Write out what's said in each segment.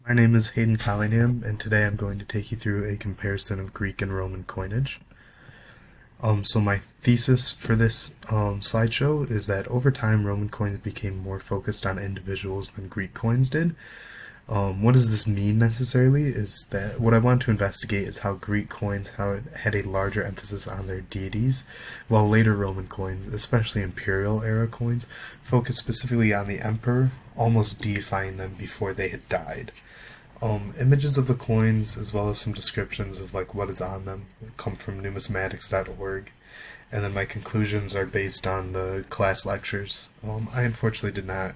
My name is Hayden Collingham, and today I'm going to take you through a comparison of Greek and Roman coinage. So my thesis for this slideshow is that over time Roman coins became more focused on individuals than Greek coins did. What does this mean necessarily is that what I want to investigate is how Greek coins had a larger emphasis on their deities, while later Roman coins, especially imperial era coins, focused specifically on the emperor, almost deifying them before they had died. Images of the coins, as well as some descriptions of what is on them, come from numismatics.org, and then my conclusions are based on the class lectures. I unfortunately did not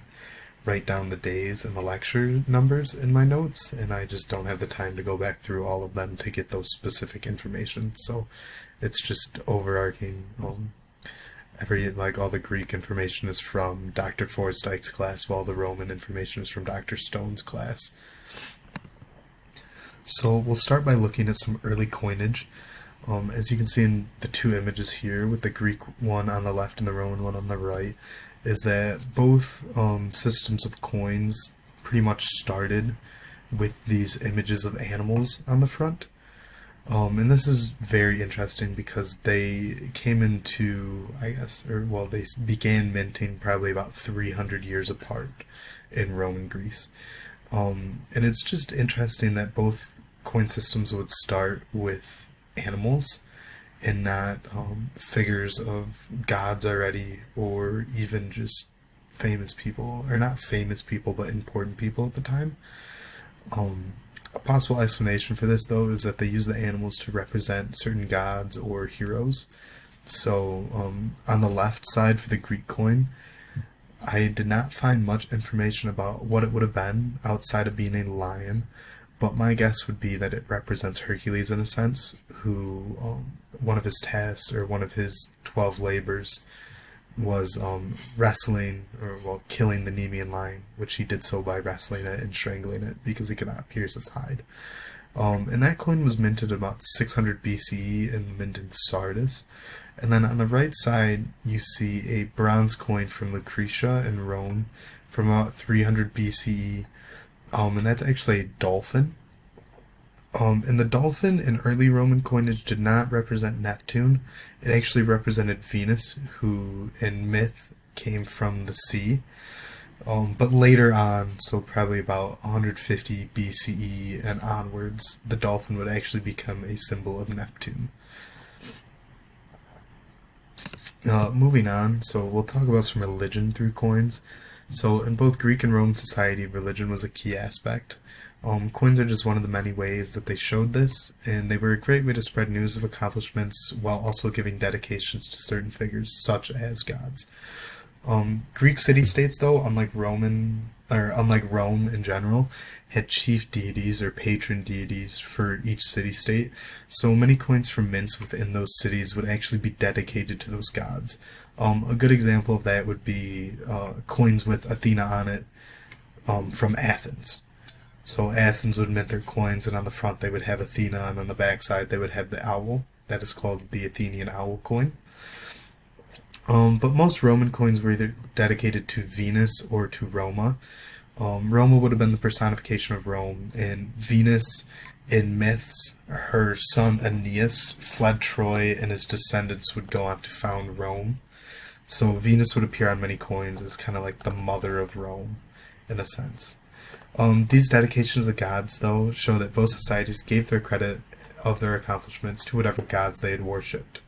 write down the days and the lecture numbers in my notes, and I just don't have the time to go back through all of them to get those specific information, so it's just overarching. All the Greek information is from Dr. Forsdyke's class, while the Roman information is from Dr. Stone's class. So we'll start by looking at some early coinage. As you can see in the two images here, with the Greek one on the left and the Roman one on the right, is that both systems of coins pretty much started with these images of animals on the front. And this is very interesting because they came into, they began minting probably about 300 years apart in Roman Greece. And it's just interesting that both coin systems would start with animals and not figures of gods already, or even just famous people, or not famous people, but important people at the time. A possible explanation for this, though, is that they use the animals to represent certain gods or heroes. So on the left side for the Greek coin, I did not find much information about what it would have been outside of being a lion, but my guess would be that it represents Hercules in a sense, who one of his tasks, or one of his 12 labors, was wrestling, killing the Nemean lion, which he did so by wrestling it and strangling it because he could not pierce its hide. And that coin was minted about 600 BCE in the mint in Sardis. And then on the right side, you see a bronze coin from Lucretia in Rome from about 300 BCE. And that's actually a dolphin. And the dolphin in early Roman coinage did not represent Neptune. It actually represented Venus, who in myth came from the sea. But later on, so probably about 150 BCE and onwards, the dolphin would actually become a symbol of Neptune. Moving on, so we'll talk about some religion through coins. So in both Greek and Roman society, religion was a key aspect. Coins are just one of the many ways that they showed this, and they were a great way to spread news of accomplishments while also giving dedications to certain figures, such as gods. Greek city-states, though, unlike Rome in general, had chief deities or patron deities for each city-state, so many coins from mints within those cities would actually be dedicated to those gods. A good example of that would be coins with Athena on it from Athens. So Athens would mint their coins, and on the front they would have Athena, and on the back side they would have the owl. That is called the Athenian owl coin. But most Roman coins were either dedicated to Venus or to Roma. Roma would have been the personification of Rome, and Venus, in myths, her son Aeneas fled Troy, and his descendants would go on to found Rome. So Venus would appear on many coins as kind of like the mother of Rome, in a sense. These dedications of the gods, though, show that both societies gave their credit of their accomplishments to whatever gods they had worshipped.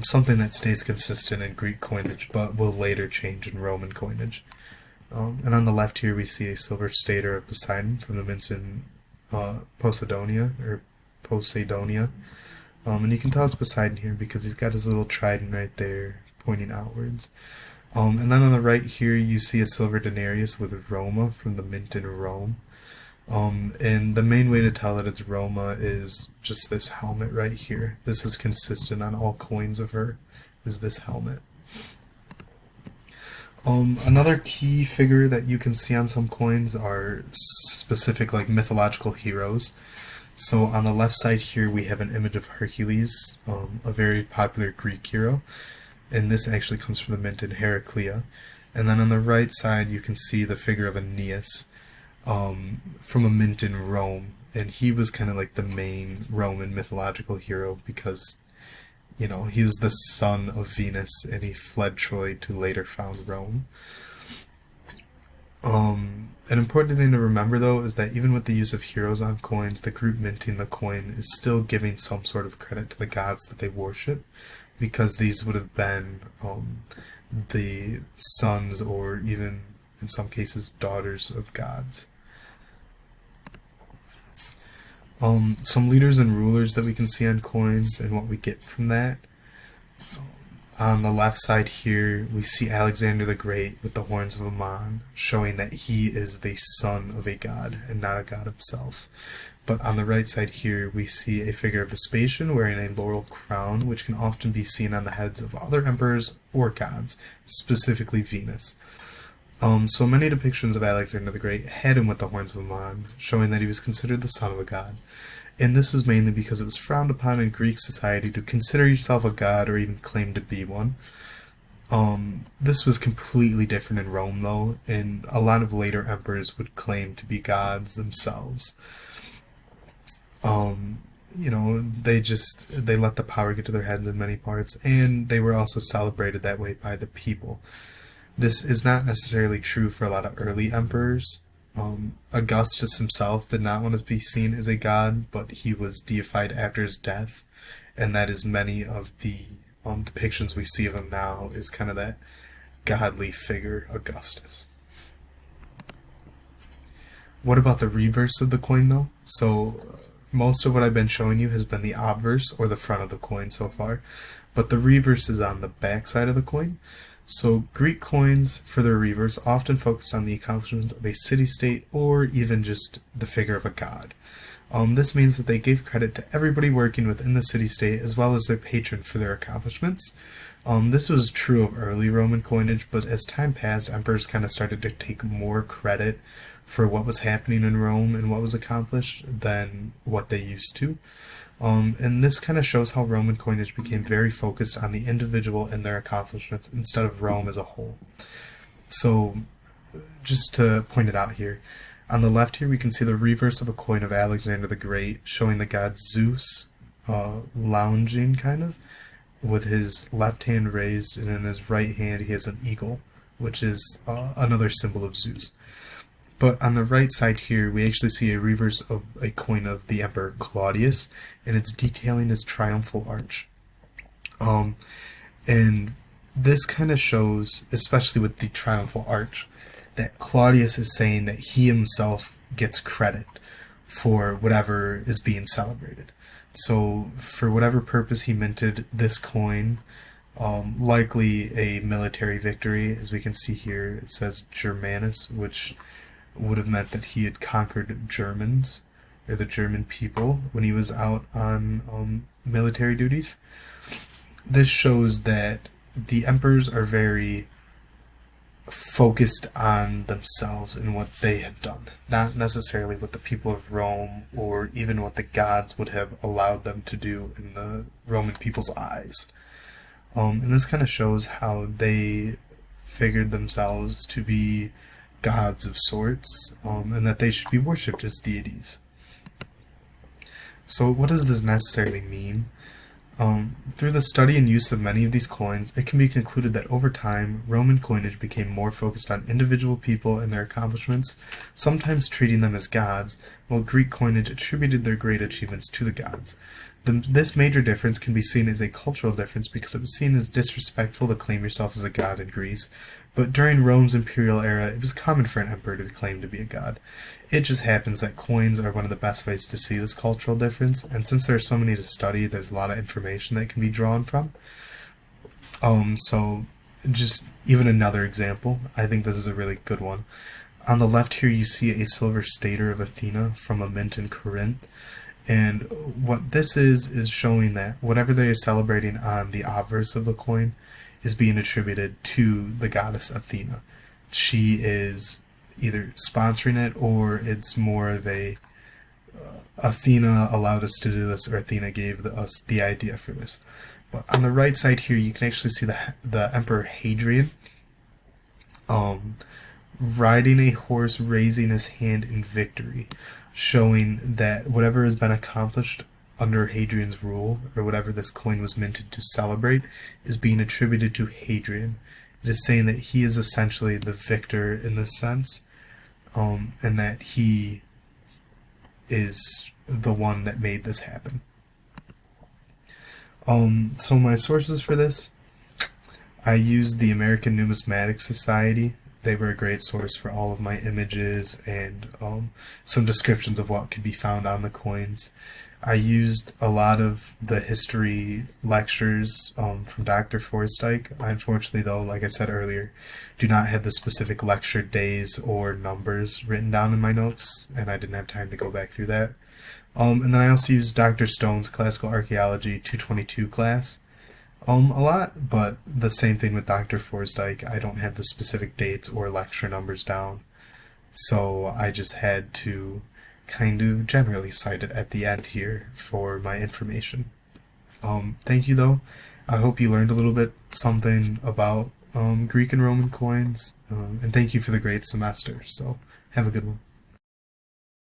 Something that stays consistent in Greek coinage, but will later change in Roman coinage. And on the left here we see a silver stater of Poseidon from the mints in Poseidonia. And you can tell it's Poseidon here because he's got his little trident right there pointing outwards. And then on the right here you see a silver denarius with Roma from the mint in Rome. And the main way to tell that it's Roma is just this helmet right here. This is consistent on all coins of her, is this helmet. Another key figure that you can see on some coins are specific mythological heroes. So on the left side here we have an image of Hercules, a very popular Greek hero. And this actually comes from the mint in Heraclea. And then on the right side you can see the figure of Aeneas. from a mint in Rome, and he was kind of like the main Roman mythological hero because, you know, he was the son of Venus and he fled Troy to later found Rome. An important thing to remember, though, is that even with the use of heroes on coins, the group minting the coin is still giving some sort of credit to the gods that they worship, because these would have been the sons or even, in some cases, daughters of gods. Some leaders and rulers that we can see on coins and what we get from that. On the left side here, we see Alexander the Great with the horns of Ammon, showing that he is the son of a god and not a god himself. But on the right side here, we see a figure of Vespasian wearing a laurel crown, which can often be seen on the heads of other emperors or gods, specifically Venus. So many depictions of Alexander the Great had him with the horns of Ammon, showing that he was considered the son of a god. And this was mainly because it was frowned upon in Greek society to consider yourself a god or even claim to be one. This was completely different in Rome, though, and a lot of later emperors would claim to be gods themselves. You know, they let the power get to their heads in many parts, and they were also celebrated that way by the people. This is not necessarily true for a lot of early emperors. Augustus himself did not want to be seen as a god, but he was deified after his death, and that is many of the depictions we see of him now is kind of that godly figure, Augustus. What about the reverse of the coin, though? So most of what I've been showing you has been the obverse, or the front of the coin so far, but the reverse is on the back side of the coin. So Greek coins, for their reverse, often focused on the accomplishments of a city-state or even just the figure of a god. This means that they gave credit to everybody working within the city-state as well as their patron for their accomplishments. This was true of early Roman coinage, but as time passed, emperors kind of started to take more credit for what was happening in Rome and what was accomplished than what they used to. And this kind of shows how Roman coinage became very focused on the individual and their accomplishments instead of Rome as a whole. So, just to point it out here, on the left here we can see the reverse of a coin of Alexander the Great, showing the god Zeus lounging, kind of, with his left hand raised, and in his right hand he has an eagle, which is another symbol of Zeus. But on the right side here, we actually see a reverse of a coin of the Emperor Claudius, and it's detailing his triumphal arch. And this kind of shows, especially with the triumphal arch, that Claudius is saying that he himself gets credit for whatever is being celebrated. So for whatever purpose he minted this coin, likely a military victory, as we can see here, it says Germanus, which would have meant that he had conquered Germans, or the German people, when he was out on military duties. This shows that the emperors are very focused on themselves and what they have done, not necessarily what the people of Rome or even what the gods would have allowed them to do in the Roman people's eyes. And this kind of shows how they figured themselves to be gods of sorts, and that they should be worshipped as deities. So what does this necessarily mean? Through the study and use of many of these coins, it can be concluded that over time, Roman coinage became more focused on individual people and their accomplishments, sometimes treating them as gods, while Greek coinage attributed their great achievements to the gods. This major difference can be seen as a cultural difference because it was seen as disrespectful to claim yourself as a god in Greece, but during Rome's imperial era, it was common for an emperor to claim to be a god. It just happens that coins are one of the best ways to see this cultural difference, and since there are so many to study, there's a lot of information that can be drawn from. So just even another example, I think this is a really good one. On the left here you see a silver stater of Athena from a mint in Corinth. And what this is showing that whatever they are celebrating on the obverse of the coin is being attributed to the goddess Athena. She is either sponsoring it, or it's more of a Athena allowed us to do this, or Athena gave us the idea for this. But on the right side here, you can actually see the Emperor Hadrian, riding a horse, raising his hand in victory, showing that whatever has been accomplished under Hadrian's rule, or whatever this coin was minted to celebrate, is being attributed to Hadrian. It is saying that he is essentially the victor in this sense, and that he is the one that made this happen. So my sources for this, I used the American Numismatic Society. They were a great source for all of my images and some descriptions of what could be found on the coins. I used a lot of the history lectures from Dr. Forsdyke. I unfortunately, though, like I said earlier, do not have the specific lecture days or numbers written down in my notes, and I didn't have time to go back through that. And then I also used Dr. Stone's Classical Archaeology 222 class a lot, but the same thing with Dr. Forsdyke. I don't have the specific dates or lecture numbers down, so I just had to kind of generally cite it at the end here for my information. Thank you, though. I hope you learned a little bit something about Greek and Roman coins, and thank you for the great semester. So have a good one.